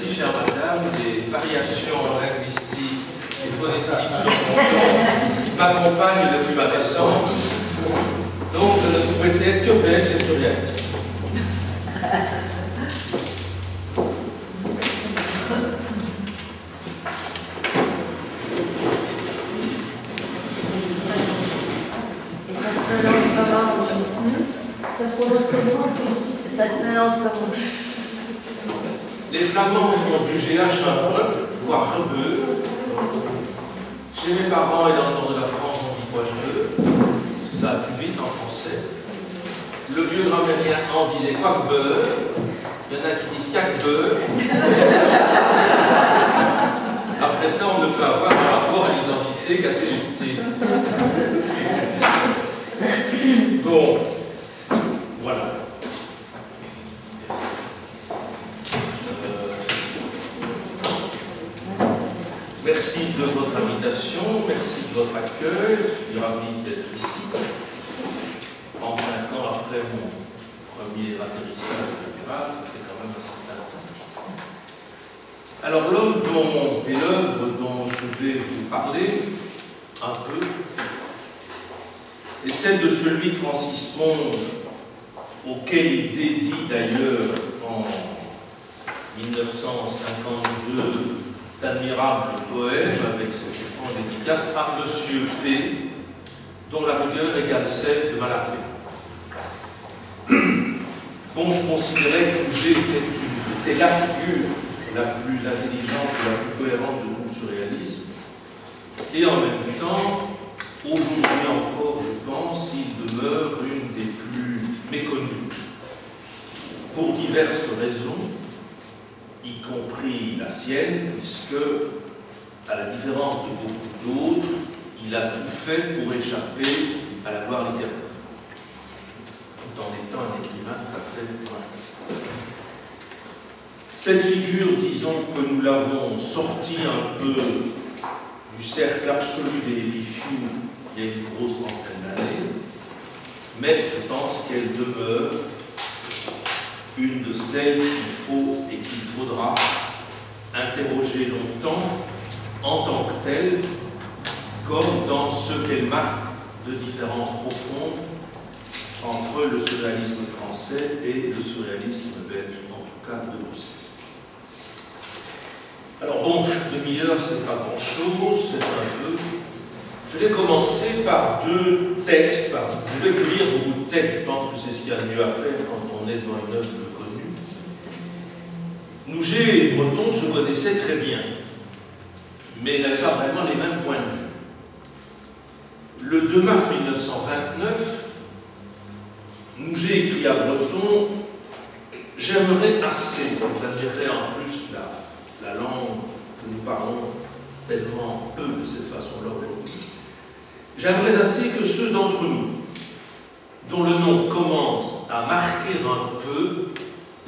merci, chère madame, des variations linguistiques et phonétiques m'accompagnent depuis ma naissance. Donc, je ne pouvais être que belge et surréaliste. Ça se prononce comment? Les Flamands font du GH un peuple, voire rebeu. Chez mes parents et dans le nord de la France, on dit poche-beu. Ça va plus vite en français. Le vieux grammairien en disait quoi que beurre. Il y en a qui disent cac beurre. Après ça, on ne peut avoir un rapport à l'identité qu'assez subtil. Bon, voilà. Merci de votre invitation, merci de votre accueil. Je suis ravi d'être ici. 35 ans après mon premier atterrissage de grade, ça fait quand même un certain temps. Alors l'homme et l'œuvre dont je vais vous parler un peu est celle de celui de Francis Monge, auquel il dédie d'ailleurs en 1952 d'admirables poèmes avec cette étrange dédicace par Monsieur P, dont la rigueur égale celle de Mallarmé. Monge considérait que Pouget était la figure la plus intelligente et la plus cohérente de tout le surréalisme, et en même temps, aujourd'hui encore, je pense, il demeure une des plus méconnues, pour diverses raisons, y compris la sienne, puisque, à la différence de beaucoup d'autres, il a tout fait pour échapper à la gloire littéraire, tout en étant un écrivain tout à fait correct. Cette figure, disons que nous l'avons sortie un peu du cercle absolu des Lépifioux il y a une grosse trentaine d'années, mais je pense qu'elle demeure une de celles qu'il faut et qu'il faudra interroger longtemps en tant que telle, comme dans ce qu'elle marque de différences profondes entre le surréalisme français et le surréalisme belge, en tout cas de Bruxelles. Alors bon, demi-heure, c'est pas grand-chose, c'est un peu... Je vais commencer par deux textes. Je vais lire beaucoup de textes, je pense que c'est ce qu'il y a de mieux à faire quand on est devant une œuvre connue. Nouget et Breton se connaissaient très bien, mais n'avaient pas vraiment les mêmes points de vue. Le 2 mars 1929, Nouget écrit à Breton « J'aimerais assez, j'admirerais en plus la langue que nous parlons tellement peu de cette façon-là aujourd'hui. J'aimerais assez que ceux d'entre nous, dont le nom commence à marquer un peu,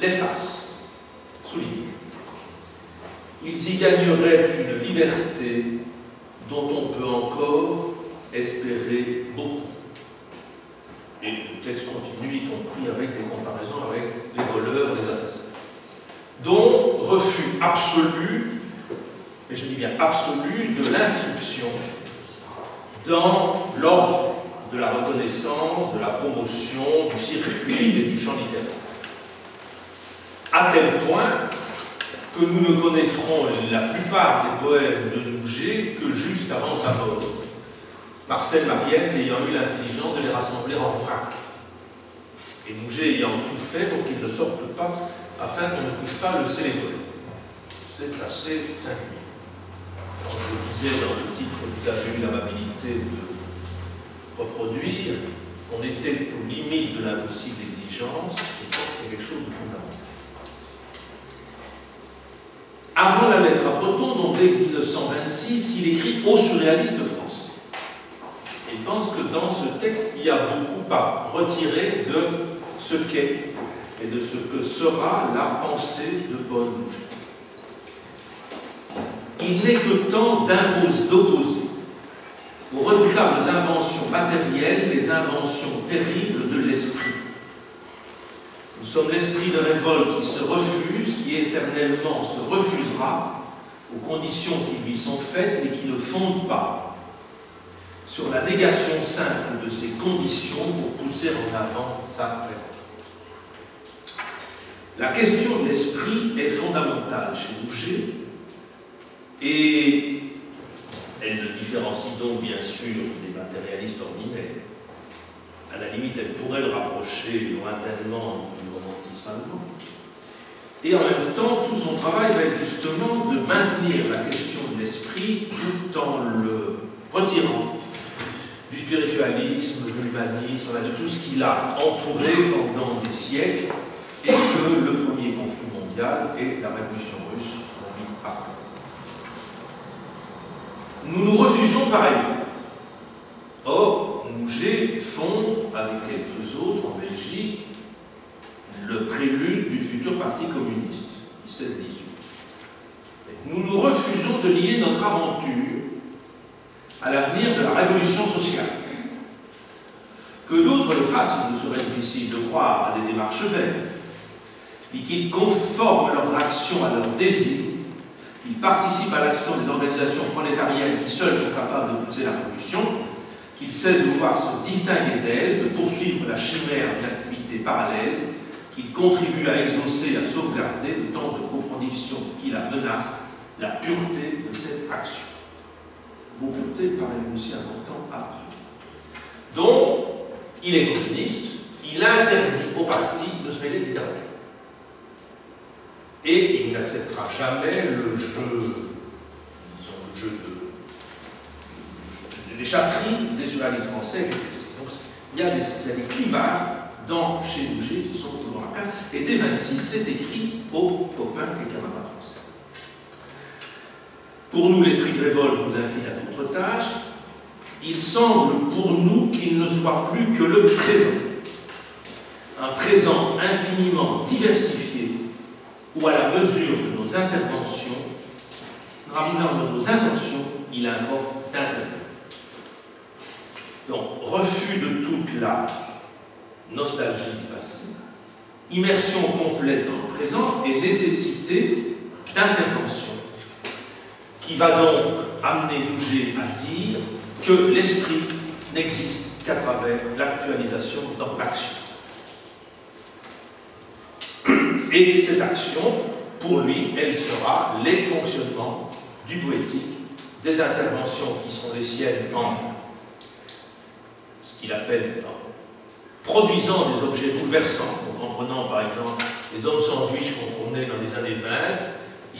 l'effacent, soulignent. Ils y gagneraient une liberté dont on peut encore espérer beaucoup. » Et le texte continue, y compris avec des comparaisons avec les voleurs, les assassins. Dont refus absolu, et je dis bien absolu, de l'inscription dans l'ordre de la reconnaissance, de la promotion, du circuit et du champ littéraire. À tel point que nous ne connaîtrons la plupart des poèmes de Nouget que juste avant sa mort. Marcel Mariette ayant eu l'intelligence de les rassembler en vrac. Et Nouget ayant tout fait pour qu'ils ne sortent pas, afin qu'on ne puisse pas le célébrer. C'est assez singulier. Quand je disais dans le titre que vous avez eu l'amabilité de reproduire, on était aux limites de l'impossible exigence, et donc il y a quelque chose de fondamental. Avant la lettre à Breton, donc dès 1926, il écrit aux surréalistes français. Et je pense que dans ce texte, il y a beaucoup à retirer de ce qu'est et de ce que sera la pensée de Paul Nouget. Il n'est que temps d'opposer aux redoutables inventions matérielles les inventions terribles de l'esprit. Nous sommes l'esprit de révolte qui se refuse, qui éternellement se refusera aux conditions qui lui sont faites, mais qui ne fondent pas sur la négation simple de ces conditions pour pousser en avant sa révolte. La question de l'esprit est fondamentale chez Boucher, et elle le différencie donc bien sûr des matérialistes ordinaires. À la limite, elle pourrait le rapprocher lointainement du romantisme allemand. Et en même temps, tout son travail va être justement de maintenir la question de l'esprit tout en le retirant du spiritualisme, de l'humanisme, de tout ce qui l'a entouré pendant des siècles, et que le premier conflit mondial et la révolution russe ont mis par terre. Nous nous refusons pareillement. Or, Mouget fonde, avec quelques autres en Belgique, le prélude du futur parti communiste, 17-18. Nous nous refusons de lier notre aventure à l'avenir de la révolution sociale. Que d'autres le fassent, il nous serait difficile de croire à des démarches vaines, et qu'ils conforment leur action à leur désir, qu'ils participent à l'action des organisations prolétariennes qui seules sont capables de pousser la révolution, qu'ils cessent de vouloir se distinguer d'elle, de poursuivre la chimère d'une activité parallèle, qu'ils contribuent à exaucer, à sauvegarder de tant de contradictions qui la menacent, la pureté de cette action. Le mot pureté paraît aussi important à résoudre. Donc, il est communiste, il interdit au parti de se mêler de littérature. Et il n'acceptera jamais le jeu, les chatteries des journalistes français. Donc, il y a des clivages chez Boucher qui sont toujours là. Et dès 26, c'est écrit aux copains et camarades français. Pour nous, l'esprit de révolte nous incline à d'autres tâches. Il semble pour nous qu'il ne soit plus que le présent. Un présent infiniment diversifié, où à la mesure de nos interventions, de nos intentions, il importe d'intervenir. Donc, refus de toute la nostalgie du passé, immersion complète dans le présent et nécessité d'intervention, qui va donc amener Boucher à dire que l'esprit n'existe qu'à travers l'actualisation dans l'action. Et cette action, pour lui, elle sera les fonctionnements du poétique, des interventions qui seront les siennes en ce qu'il appelle en produisant des objets bouleversants. Donc en prenant par exemple les hommes sandwich qu'on promenait dans les années 20,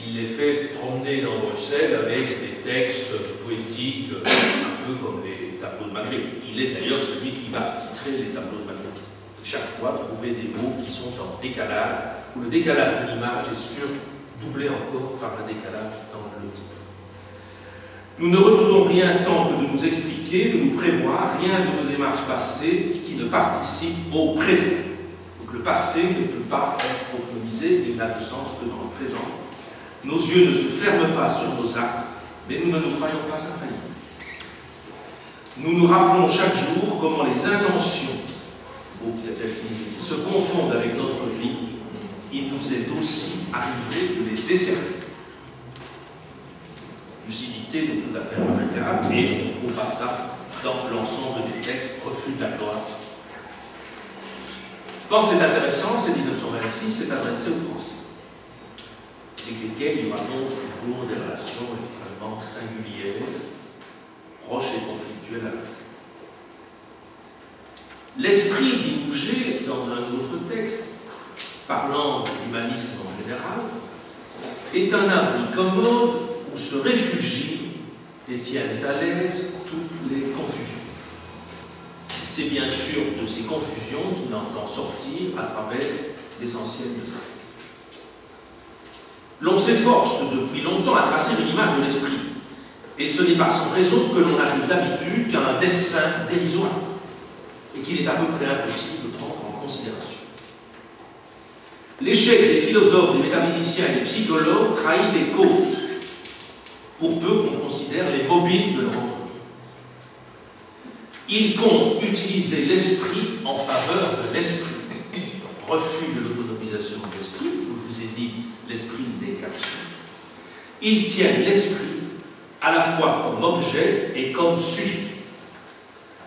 il les fait promener dans Bruxelles avec des textes poétiques un peu comme les tableaux de Magritte. Il est d'ailleurs celui qui va titrer les tableaux de Magritte. Chaque fois, trouver des mots qui sont en décalage, où le décalage de l'image est doublé encore par un décalage dans le titre. Nous ne redoutons rien tant que de nous expliquer, de nous prévoir, rien de nos démarches passées qui ne participe au présent. Donc le passé ne peut pas être autonomisé, il n'a de sens que dans le présent. Nos yeux ne se ferment pas sur nos actes, mais nous ne nous croyons pas infaillibles. Nous nous rappelons chaque jour comment les intentions se confondent avec notre vie. Il nous est aussi arrivé de les desservir. Lucidité de tout à fait remarquable, et on ne trouve pas ça dans l'ensemble des textes refus de la gloire. Je pense que c'est intéressant, c'est 1926, c'est adressé aux Français, avec lesquels il y aura donc toujours des relations extrêmement singulières, proches et conflictuelles à la fois. L'esprit, dit Boucher dans un autre texte, parlant de l'humanisme en général, est un abri commode où se réfugient et tiennent à l'aise toutes les confusions. C'est bien sûr de ces confusions qu'il entend sortir à travers l'essentiel de sa texte. L'on s'efforce depuis longtemps à tracer une image de l'esprit, et ce n'est pas sans raison que l'on arrive d'habitude qu'à un dessin dérisoire, et qu'il est à peu près impossible de prendre en considération. L'échec des philosophes, des métaphysiciens et des psychologues trahit les causes, pour peu qu'on considère les mobiles de leur entreprise. Ils comptent utiliser l'esprit en faveur de l'esprit, refus de l'autonomisation de l'esprit, où je vous ai dit l'esprit n'est qu'action, ils tiennent l'esprit à la fois comme objet et comme sujet.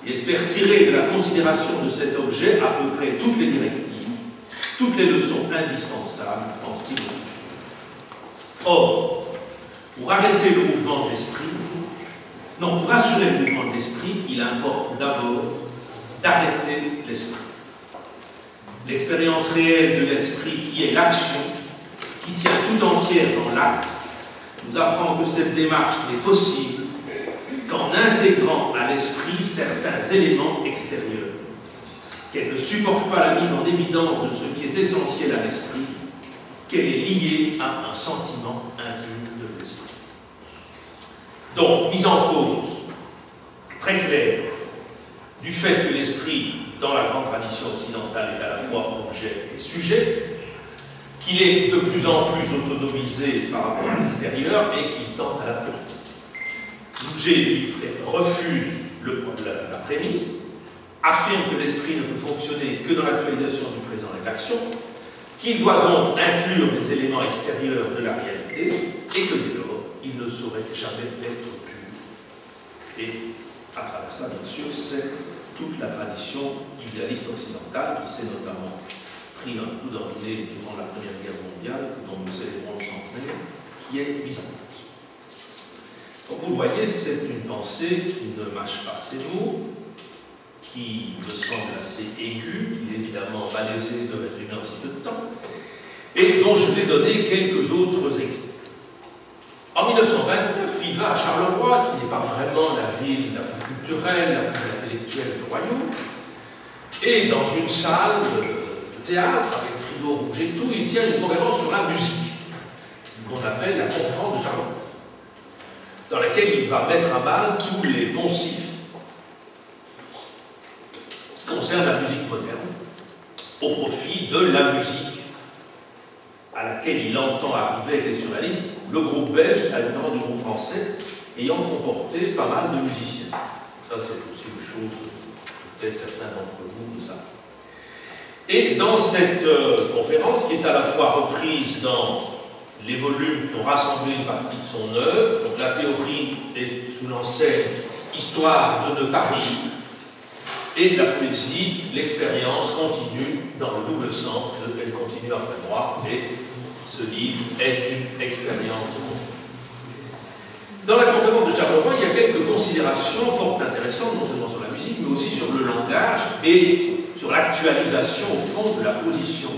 Ils espèrent tirer de la considération de cet objet à peu près toutes les directives, toutes les leçons indispensables en style de sujet. Or, pour arrêter le mouvement de l'esprit, non, pour assurer le mouvement de l'esprit, il importe d'abord d'arrêter l'esprit. L'expérience réelle de l'esprit, qui est l'action, qui tient tout entière dans l'acte, nous apprend que cette démarche n'est possible qu'en intégrant à l'esprit certains éléments extérieurs, qu'elle ne supporte pas la mise en évidence de ce qui est essentiel à l'esprit, qu'elle est liée à un sentiment impur de l'esprit. Donc, mise en cause, très claire, du fait que l'esprit, dans la grande tradition occidentale, est à la fois objet et sujet, qu'il est de plus en plus autonomisé par rapport à l'extérieur et qu'il tend à la pureté. Nouget refuse la prémisse, affirme que l'esprit ne peut fonctionner que dans l'actualisation du présent et de l'action, qu'il doit donc inclure les éléments extérieurs de la réalité et que dès lors, il ne saurait jamais être pur. Et à travers ça, bien sûr, c'est toute la tradition idéaliste occidentale qui s'est notamment pris un coup dans le nez durant la Première Guerre mondiale, dont nous célébrons le centenaire, qui est mise en place. Donc vous le voyez, c'est une pensée qui ne mâche pas ses mots, qui me semble assez aiguë, qui est évidemment malaisée de résumer en si peu de temps, et dont je vais donner quelques autres exemples. En 1929, il va à Charleroi, qui n'est pas vraiment la ville la plus culturelle, la plus intellectuelle du royaume, et dans une salle de théâtre, avec rideau rouge et tout, il tient une conférence sur la musique, qu'on appelle la conférence de Charleroi, dans laquelle il va mettre à mal tous les poncifs qui concernent la musique moderne, au profit de la musique à laquelle il entend arriver avec les surréalistes, le groupe belge, à la différence du groupe français, ayant comporté pas mal de musiciens. Ça, c'est aussi une chose que peut-être certains d'entre vous le savent. Et dans cette conférence, qui est à la fois reprise dans les volumes qui ont rassemblé une partie de son œuvre, donc la théorie est sous l'enseigne Histoire de Paris, et de la poésie, l'expérience continue dans le double sens de Elle continue après moi, et ce livre est une expérience de monde. Dans la conférence de Charleroi, il y a quelques considérations fort intéressantes, non seulement sur la musique, mais aussi sur le langage et sur l'actualisation, au fond, de la position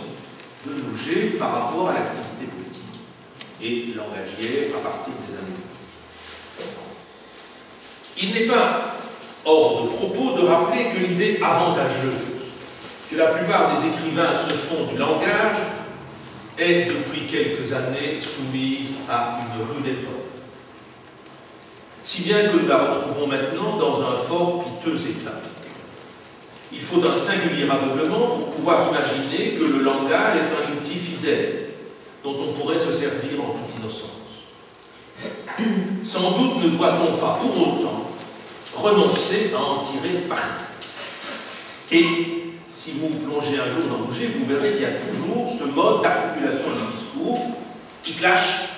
de Nouget par rapport à l'activité politique et langagière à partir des années. Il n'est pas hors de propos de rappeler que l'idée avantageuse que la plupart des écrivains se font du langage est depuis quelques années soumise à une rude épreuve. Si bien que nous la retrouvons maintenant dans un fort piteux état. Il faut un singulier aveuglement pour pouvoir imaginer que le langage est un outil fidèle dont on pourrait se servir en toute innocence. Sans doute ne doit-on pas pour autant renoncer à en tirer parti. Et si vous vous plongez un jour dans Nouget, vous verrez qu'il y a toujours ce mode d'articulation du discours qui clash.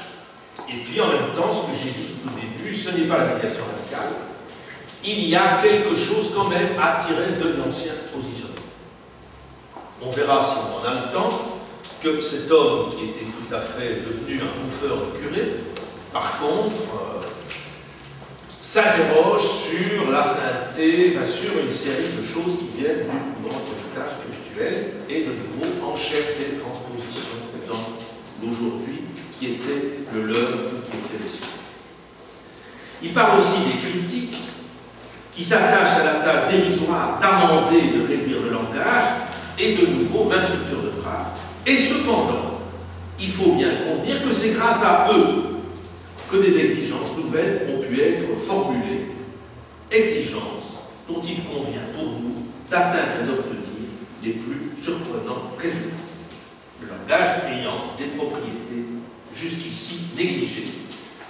Et puis en même temps, ce que j'ai dit tout au début, ce n'est pas la médiation radicale. Il y a quelque chose quand même à tirer de l'ancien positionnement. On verra, si on en a le temps, que cet homme qui était tout à fait devenu un bouffeur de curé, par contre, s'interroge sur la sainteté, sur une série de choses qui viennent du grand héritage spirituel et de nouveau enchaîne des transpositions dans l'aujourd'hui qui était le leur ou qui était le sien. Il parle aussi des critiques qui s'attachent à la tâche dérisoire d'amender et de réduire le langage et de nouveau maintes ruptures de phrases. Et cependant, il faut bien convenir que c'est grâce à eux que des exigences nouvelles ont pu être formulées, exigences dont il convient pour nous d'atteindre et d'obtenir les plus surprenants résultats. Le langage ayant des propriétés jusqu'ici négligées,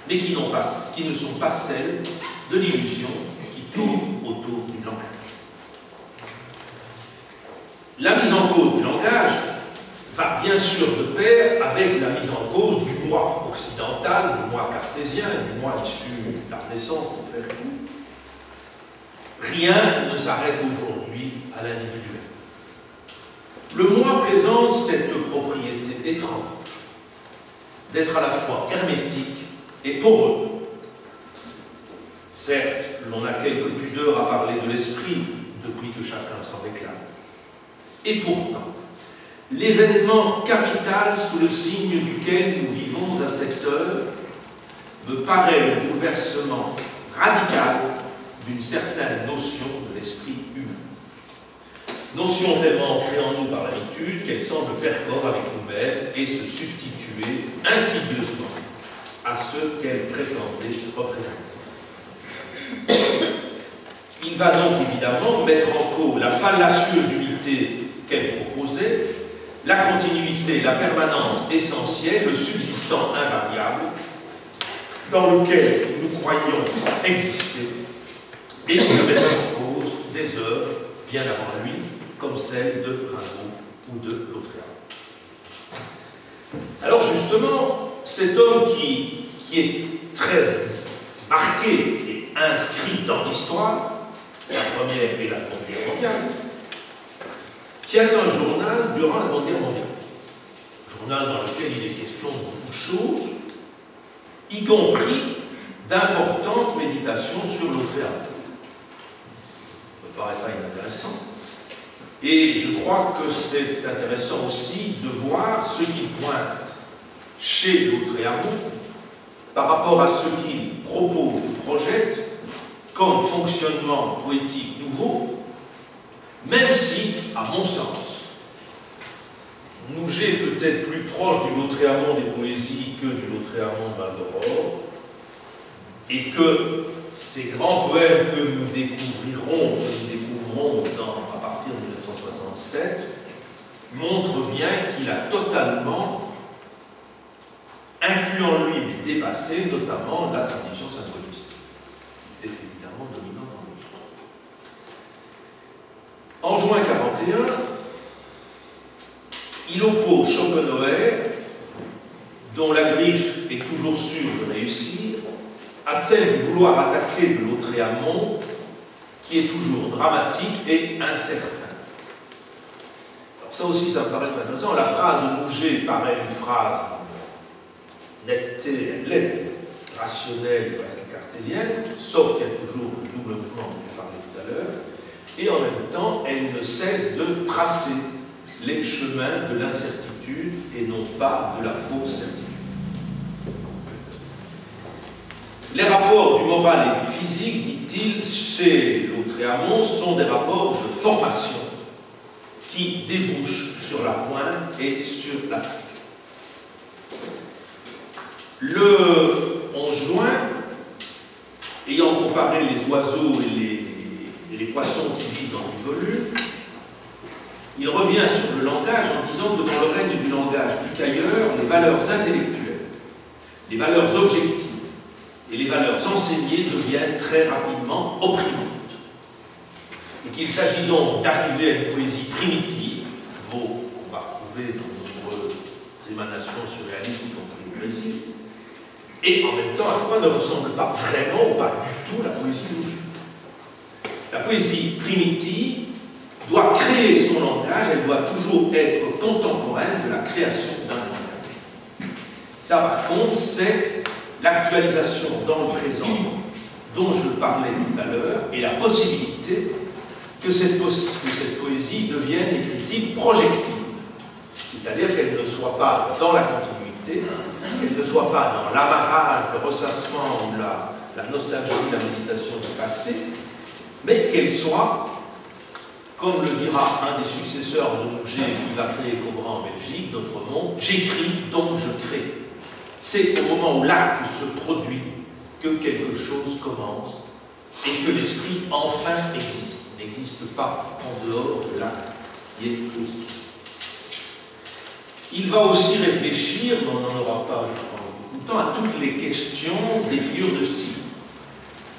mais qui ne sont pas celles de l'illusion qui tourne autour du langage. La mise en cause du langage bien sûr de pair avec la mise en cause du moi occidental, du moi cartésien, du moi issu de la Renaissance, pour faire tout. Rien ne s'arrête aujourd'hui à l'individuel. Le moi présente cette propriété étrange d'être à la fois hermétique et poreux. Certes, l'on a quelques pudeurs à parler de l'esprit depuis que chacun s'en réclame. Et pourtant, l'événement capital sous le signe duquel nous vivons à cette heure me paraît le bouleversement radical d'une certaine notion de l'esprit humain. Notion tellement ancrée en nous par l'habitude qu'elle semble faire corps avec nous-mêmes et se substituer insidieusement à ce qu'elle prétendait représenter. Il va donc évidemment mettre en cause la fallacieuse unité qu'elle proposait, la continuité, la permanence essentielle, le subsistant invariable, dans lequel nous croyons exister, et qui va mettre en cause des œuvres bien avant lui, comme celle de Rimbaud ou de Lautréamont. Alors justement, cet homme qui est très marqué et inscrit dans l'histoire, la Première et la Seconde Guerre mondiale, tient un journal durant la Seconde Guerre mondiale. Journal dans lequel il est question de beaucoup de choses, y compris d'importantes méditations sur Lautréamont. Ça ne me paraît pas inintéressant. Et je crois que c'est intéressant aussi de voir ce qu'il pointe chez Lautréamont par rapport à ce qu'il propose ou projette comme fonctionnement poétique nouveau, même si, à mon sens, Nouget est peut-être plus proche du Lautréamont des poésies que du Lautréamont de Maldoror, et que ces grands poèmes que nous découvrirons à partir de 1967, montrent bien qu'il a totalement inclus en lui, mais dépassé notamment la tradition symboliste, qui était évidemment dominante en lui. En juin 1941, il oppose Schopenhauer, dont la griffe est toujours sûre de réussir, à celle de vouloir attaquer de Lautréamont, qui est toujours dramatique et incertain. Alors ça aussi, ça me paraît très intéressant. La phrase de Nouget paraît une phrase netteté, elle est rationnelle, presque cartésienne, sauf qu'il y a toujours le double mouvement dont je parlais tout à l'heure, et en même temps, elle ne cesse de tracer les chemins de l'incertitude et non pas de la fausse certitude. Les rapports du moral et du physique, dit-il, chez Lautréamont, sont des rapports de formation qui débouchent sur la pointe et sur la pique. Le 11 juin, ayant comparé les oiseaux et les poissons qui vivent dans le volume, il revient sur le langage en disant que dans le règne du langage plus qu'ailleurs, les valeurs intellectuelles, les valeurs objectives et les valeurs enseignées deviennent très rapidement opprimantes. Et qu'il s'agit donc d'arriver à une poésie primitive, mot qu'on va retrouver dans de nombreuses émanations surréalistes, y compris au Brésil, et en même temps à quoi ne ressemble pas vraiment ou pas du tout la poésie de Nouget. La poésie primitive doit créer son langage, elle doit toujours être contemporaine de la création d'un langage. Ça, par contre, c'est l'actualisation dans le présent dont je parlais tout à l'heure et la possibilité que cette poésie devienne écritive projective, c'est-à-dire qu'elle ne soit pas dans la continuité, qu'elle ne soit pas dans l'amarrage, le ressassement ou la nostalgie, la méditation du passé, mais qu'elle soit, comme le dira un des successeurs de Nouget qui va créer Cobra en Belgique, d'autres mots, j'écris donc je crée. C'est au moment où l'acte se produit que quelque chose commence et que l'esprit enfin existe. Il n'existe pas en dehors de l'acte qui est aussi. Il va aussi réfléchir, mais on n'en aura pas, je crois, beaucoup de temps, à toutes les questions des figures de style.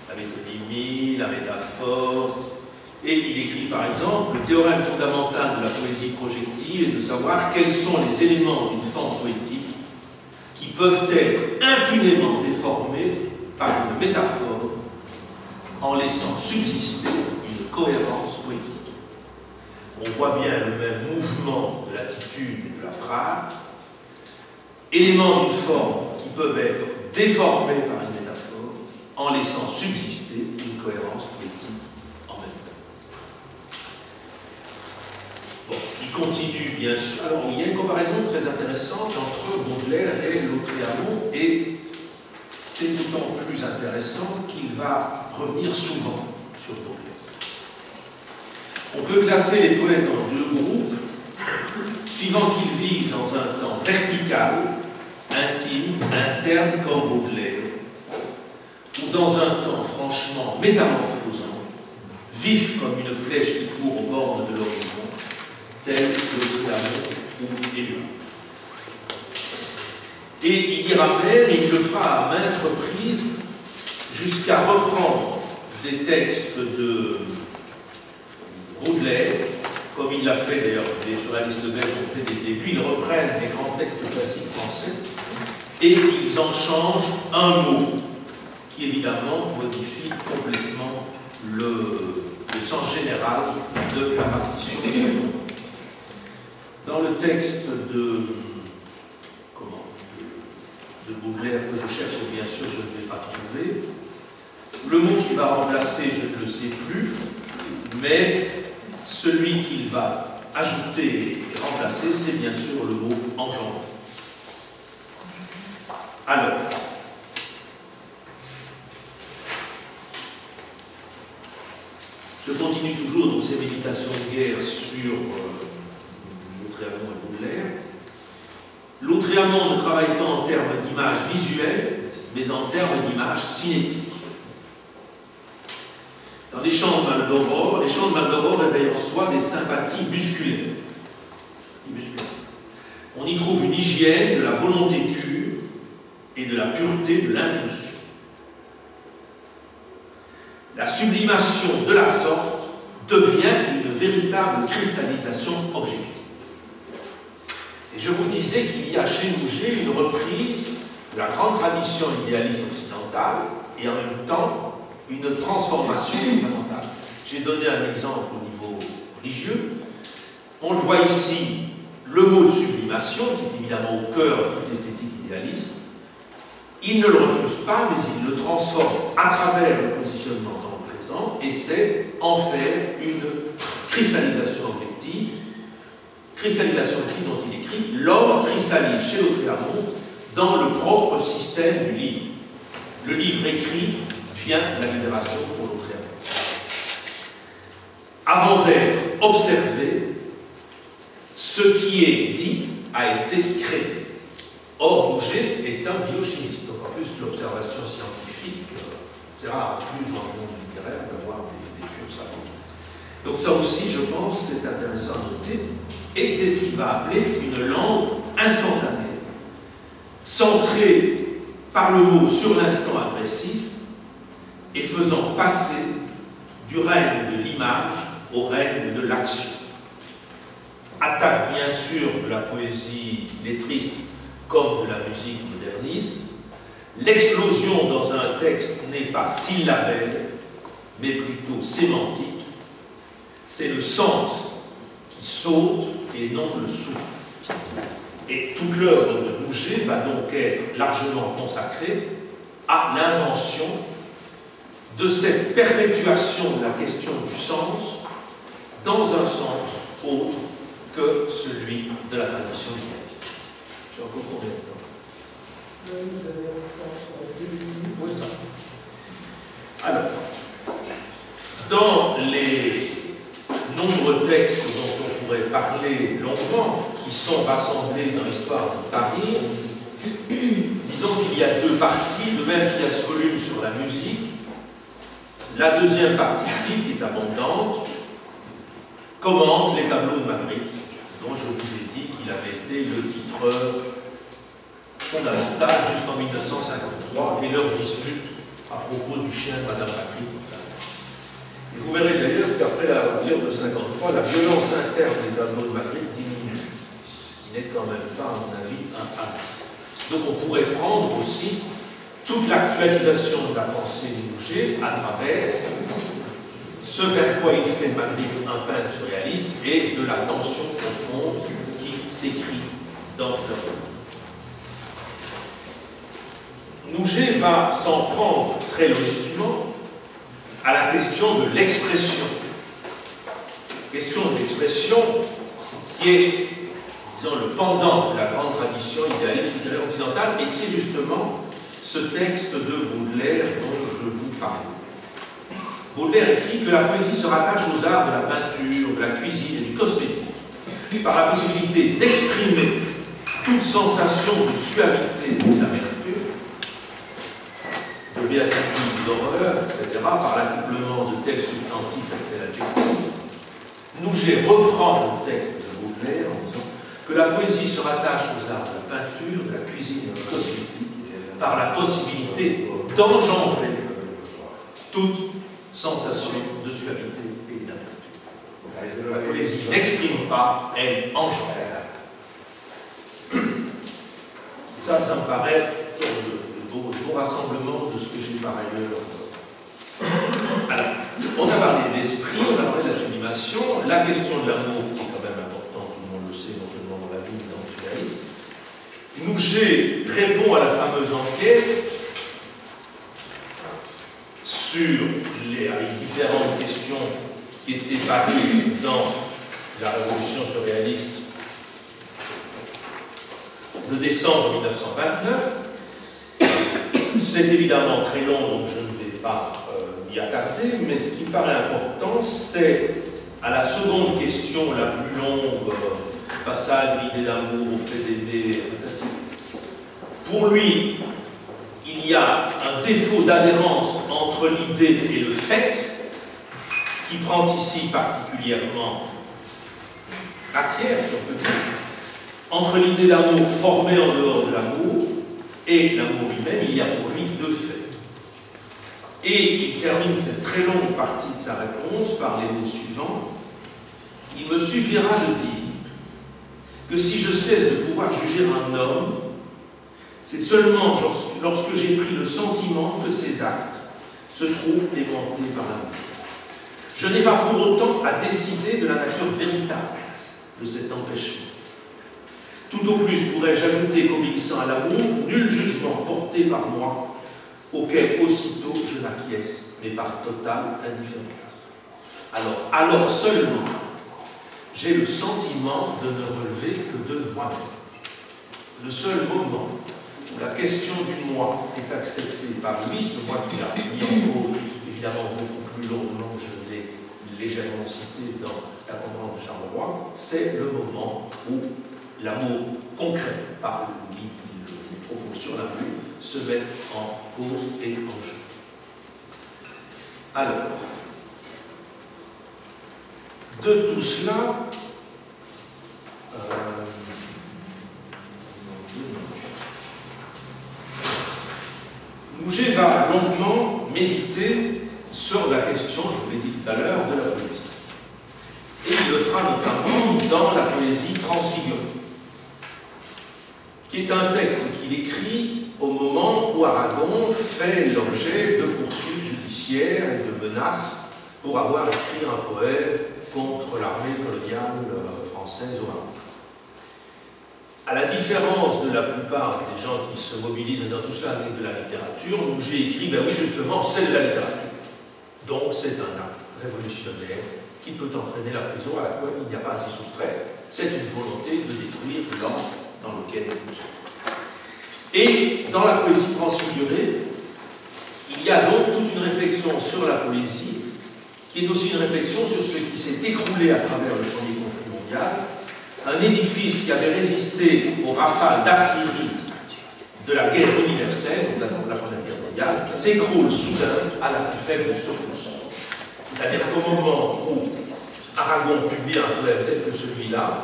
La métonymie, la métaphore, Et il écrit par exemple: le théorème fondamental de la poésie projective est de savoir quels sont les éléments d'une forme poétique qui peuvent être impunément déformés par une métaphore en laissant subsister une cohérence poétique. On voit bien le même mouvement de l'attitude et de la phrase, éléments d'une forme qui peuvent être déformés par une métaphore en laissant subsister une cohérence poétique en même temps. Bon, il continue bien sûr. Alors, il y a une comparaison très intéressante entre Baudelaire et Lautréamont, et c'est d'autant plus intéressant qu'il va revenir souvent sur Baudelaire. On peut classer les poètes en deux groupes, suivant qu'ils vivent dans un temps vertical, intime, interne comme Baudelaire, ou dans un temps franchement métamorphosant, vif comme une flèche qui court aux bornes de l'horizon, tel que Lautréamont ou Éluard. Et il y ramène, et il le fera à maintes reprises, jusqu'à reprendre des textes de Baudelaire, comme il l'a fait d'ailleurs, les journalistes belges ont fait des débuts, ils reprennent des grands textes classiques français et ils en changent un mot qui évidemment modifie complètement le sens général de la partition. Dans le texte de Baudelaire que je cherche, et bien sûr je ne l'ai pas trouvé, le mot qui va remplacer, je ne le sais plus, mais celui qu'il va ajouter et remplacer, c'est bien sûr le mot engendré. Alors, je continue toujours donc ces méditations de guerre sur Lautréamont et Baudelaire. Lautréamont ne travaille pas en termes d'images visuelles, mais en termes d'images cinétiques. Dans les chants de Maldoror réveillent en soi des sympathies musculaires. On y trouve une hygiène de la volonté pure et de la pureté de l'impulsion. La sublimation de la sorte devient une véritable cristallisation objective. Et je vous disais qu'il y a chez Mouget une reprise de la grande tradition idéaliste occidentale et en même temps une transformation fondamentale. J'ai donné un exemple au niveau religieux. On le voit ici, le mot de sublimation, qui est évidemment au cœur de toute l'esthétique idéaliste. Il ne le refuse pas, mais il le transforme à travers le positionnement dans le présent, et c'est en faire une cristallisation objective dont il écrit: l'homme cristallise chez Lautréamont dans le propre système du livre. Le livre écrit vient de la libération pour Lautréamont. Avant d'être observé, ce qui est dit a été créé. Or, Mouget est un biochimiste. Donc, en plus, l'observation scientifique, c'est rare, plus dans le monde littéraire, d'avoir des purs savants. Donc, ça aussi, je pense, c'est intéressant à noter. Et c'est ce qu'il va appeler une langue instantanée, centrée par le mot sur l'instant agressif et faisant passer du règne de l'image au règne de l'action. Attaque bien sûr de la poésie lettriste comme de la musique moderniste. L'explosion dans un texte n'est pas syllabaire, mais plutôt sémantique. C'est le sens qui saute et non le souffle. Et toute l'œuvre de Mouget va donc être largement consacrée à l'invention de cette perpétuation de la question du sens dans un sens autre que celui de la tradition idéaliste. J'ai encore combien de temps? Alors, dans les nombreux textes dont on pourrait parler longuement, qui sont rassemblés dans l'histoire de Paris, disons qu'il y a deux parties, de même qu'il y a ce volume sur la musique. La deuxième partie du livre, qui est abondante, commente les tableaux de Magritte, dont je vous ai dit qu'il avait été le titreur fondamental jusqu'en 1953, et leur dispute à propos du chien de Madame Magritte. Et vous verrez d'ailleurs qu'à après la rupture de 1953, la violence interne des tableaux de Magritte diminue, ce qui n'est quand même pas, à mon avis, un hasard. Donc on pourrait prendre aussi toute l'actualisation de la pensée de Mouget à travers ce vers quoi il fait Magritte un peintre surréaliste et de la tension profonde qui s'écrit dans leur vie. Mouget va s'en prendre très logiquement à la question de l'expression. Question de l'expression qui est, disons, le pendant de la grande tradition idéaliste littéraire occidentale et qui est justement ce texte de Baudelaire dont je vous parle. Baudelaire écrit que la poésie se rattache aux arts de la peinture, de la cuisine et du cosmétique, par la possibilité d'exprimer toute sensation de suavité et d'amertume, de béatitude, d'horreur, etc., par l'accouplement de tels substantifs et tel adjectif. Mouget reprend le texte de Baudelaire en disant que la poésie se rattache aux arts de la peinture, de la cuisine et du cosmétique, par la possibilité d'engendrer toute sensation de suavité et d'amertume. La poésie n'exprime pas, elle engendre. Ça me paraît une sorte de beau rassemblement de ce que j'ai par ailleurs. Alors, on a parlé de l'esprit, on a parlé de la sublimation, la question de l'amour, qui est quand même importante, tout le monde le sait, non seulement dans la vie, mais dans le surréalisme. Mouget répond à la fameuse enquête sur les différentes questions qui étaient parues dans la révolution surréaliste de décembre 1929. C'est évidemment très long, donc je ne vais pas m'y attarder, mais ce qui me paraît important, c'est à la seconde question, la plus longue, passage de l'idée d'amour au fait d'aimer. Pour lui, il y a un défaut d'adhérence entre l'idée et le fait, qui prend ici particulièrement matière, si on peut dire, entre l'idée d'amour formée en dehors de l'amour et l'amour lui-même, il y a pour lui deux faits. Et il termine cette très longue partie de sa réponse par les mots suivants. Il me suffira de dire que si je cesse de pouvoir juger un homme, c'est seulement lorsque j'ai pris le sentiment que ses actes se trouvent aimantés par l'amour. Je n'ai pas pour autant à décider de la nature véritable de cet empêchement. Tout au plus pourrais-je ajouter qu'obéissant à l'amour, nul jugement porté par moi, auquel aussitôt je n'acquiesce, mais par totale indifférence. Alors seulement, j'ai le sentiment de ne relever que de moi-même. Le seul moment où la question du moi est acceptée par lui, ce moi qu'il a mis en cause, évidemment beaucoup plus longuement, je l'ai légèrement cité dans la conférence de Charleroi, c'est le moment où l'amour concret, par les propos sur l'amour, se met en cause et en jeu. Alors, de tout cela, Mouget va longuement méditer sur la question, je vous l'ai dit tout à l'heure, de la poésie. Et il le fera notamment dans la poésie transfigurée, qui est un texte qu'il écrit au moment où Aragon fait l'objet de poursuites judiciaires et de menaces pour avoir écrit un poème contre l'armée coloniale française au Maroc. À la différence de la plupart des gens qui se mobilisent dans tout cela avec de la littérature, Mouget écrit, ben oui, justement, c'est de la littérature. Donc c'est un acte révolutionnaire qui peut entraîner la prison à laquelle il n'y a pas à s'y soustraire. C'est une volonté de détruire l'ordre dans lequel nous sommes. Et dans la poésie transfigurée, il y a donc toute une réflexion sur la poésie, qui est aussi une réflexion sur ce qui s'est écroulé à travers le premier conflit mondial, un édifice qui avait résisté aux rafales d'artillerie de la guerre universelle, notamment de la Première Guerre mondiale, s'écroule soudain à la plus faible secousse. C'est-à-dire qu'au moment où Aragon publie un poème tel que celui-là,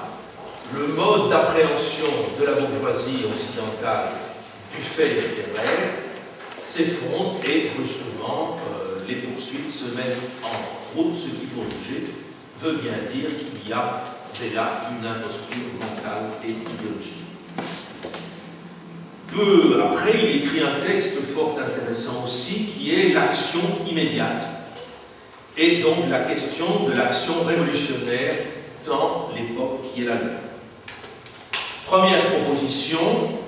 le mode d'appréhension de la bourgeoisie occidentale du fait littéraire s'effondre et brusquement les poursuites se mettent en gros, ce qui pour bouger veut bien dire qu'il y a là une imposture mentale et idéologique. Peu après, il écrit un texte fort intéressant aussi, qui est l'action immédiate, et donc la question de l'action révolutionnaire dans l'époque qui est la leur. Première proposition,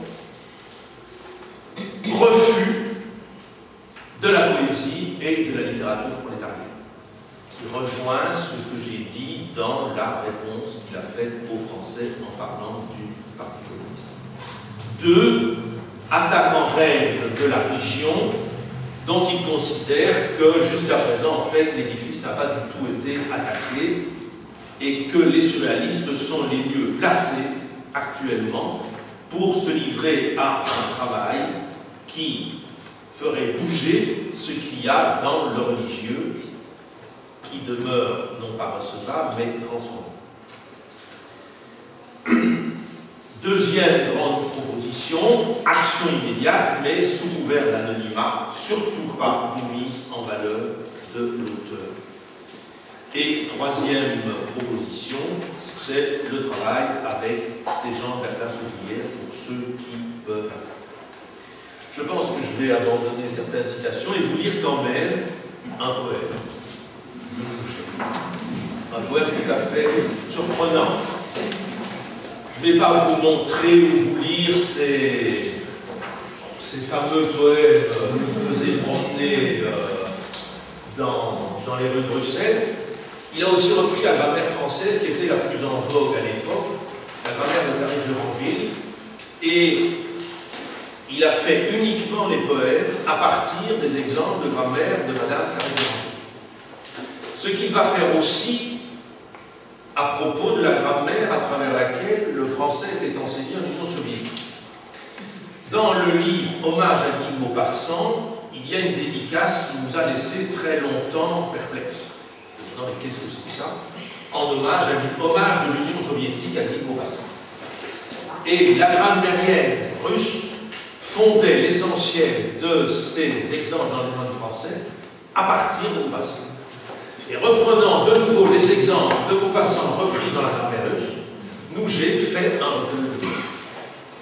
refus de la poésie et de la littérature prolétarienne, qui rejoint ce que j'ai dit dans la réponse qu'il a faite aux Français en parlant du Parti communiste. 2. Attaque en règle de la religion, dont il considère que jusqu'à présent, en fait, l'édifice n'a pas du tout été attaqué et que les surréalistes sont les mieux placés actuellement pour se livrer à un travail qui ferait bouger ce qu'il y a dans le religieux, qui demeure non pas recevable, mais transformé. Deuxième grande proposition, action immédiate, mais sous couvert d'anonymat, surtout pas de mise en valeur de l'auteur. Et troisième proposition, c'est le travail avec des gens de la classe ouvrière pour ceux qui peuvent. Je pense que je vais abandonner certaines citations et vous lire quand même un poème. Un poème tout à fait surprenant. Je ne vais pas vous montrer ou vous lire ces fameux poèmes qu'il faisait promener dans les rues de Bruxelles. Il a aussi repris la grammaire française qui était la plus en vogue à l'époque, la grammaire de Paris-Juranville, et il a fait uniquement les poèmes à partir des exemples de grammaire de Madame Paris-Juranville. Ce qu'il va faire aussi à propos de la grammaire à travers laquelle le français était enseigné en Union soviétique. Dans le livre Hommage à Guy de Maupassant, il y a une dédicace qui nous a laissé très longtemps perplexes. Qu'est-ce que c'est que ça? En hommage de l'Union soviétique à Guy de Maupassant. Et la grammairienne russe fondait l'essentiel de ces exemples dans le monde français à partir de Maupassant. Et reprenant de nouveau les exemples de Maupassant repris dans la grammaire russe, Nouget fait un recueil.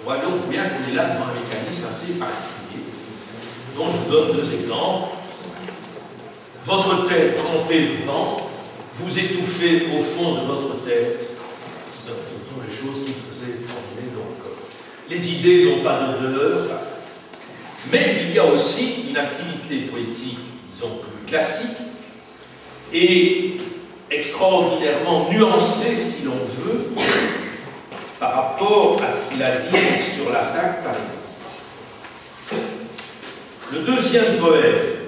On voit donc bien qu'on est là devant un mécanisme assez particulier, dont je vous donne deux exemples. Votre tête trempée de vent, vous étouffez au fond de votre tête. Ce sont les choses qui faisaient trembler donc. Les idées n'ont pas d'odeur. Mais il y a aussi une activité poétique, disons, plus classique, et extraordinairement nuancé, si l'on veut, par rapport à ce qu'il a dit sur l'attaque par exemple. Le deuxième poème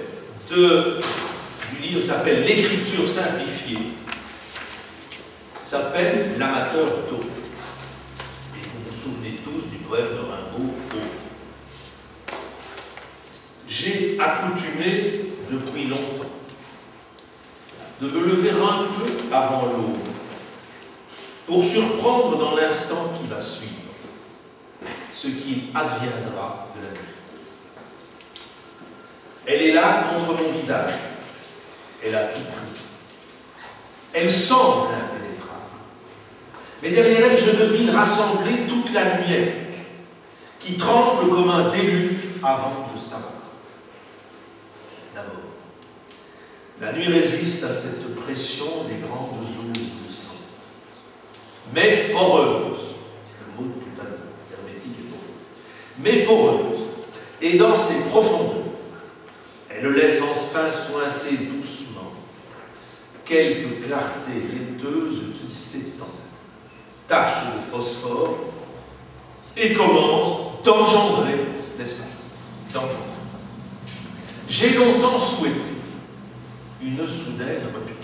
du livre s'appelle L'écriture simplifiée, s'appelle L'amateur d'eau. Et vous vous souvenez tous du poème de Rimbaud, Eau. J'ai accoutumé depuis longtemps de me lever un peu avant l'aube, pour surprendre dans l'instant qui va suivre ce qu'il adviendra de la nuit. Elle est là contre mon visage, elle a tout pris. Elle semble impénétrable, mais derrière elle, je devine rassembler toute la lumière qui tremble comme un déluge avant de s'abattre. D'abord, la nuit résiste à cette pression des grandes eaux éblouissantes, mais poreuse, le mot tout à l'heure, hermétique et poreuse, mais poreuse, et dans ses profondeurs, elle laisse enfin sointer doucement quelques clartés laiteuses qui s'étendent, taches de phosphore, et commencent d'engendrer l'espace. J'ai longtemps souhaité une soudaine rupture.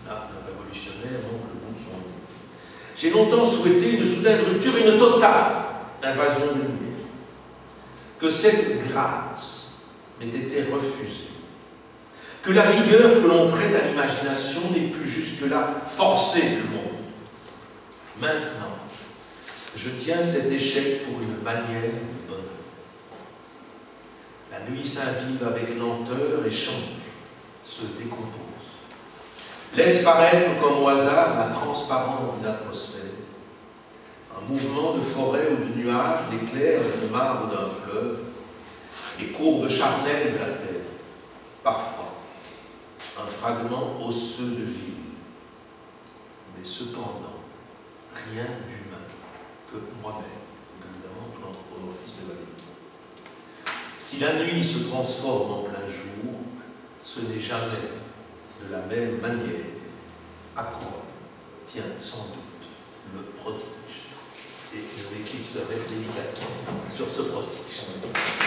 Là, le révolutionnaire montre le bout de son nez. J'ai longtemps souhaité une soudaine rupture, une totale invasion de lumière. Que cette grâce m'ait été refusée. Que la vigueur que l'on prête à l'imagination n'ait plus jusque-là forcé le monde. Maintenant, je tiens cet échec pour une manière de bonheur. La nuit s'imbibe avec lenteur et change, se décompose. laisse paraître comme au hasard la transparence d'une atmosphère, un mouvement de forêt ou de nuages, d'éclairs, de marbre d'un fleuve, les courbes charnelles de la terre, parfois un fragment osseux de ville, mais cependant rien d'humain que moi-même, évidemment tout l'anthropomorphisme de Valéry. Si la nuit se transforme en plein jour, ce n'est jamais de la même manière à quoi tient sans doute le prodige. Et je m'éclipserai délicatement sur ce prodige.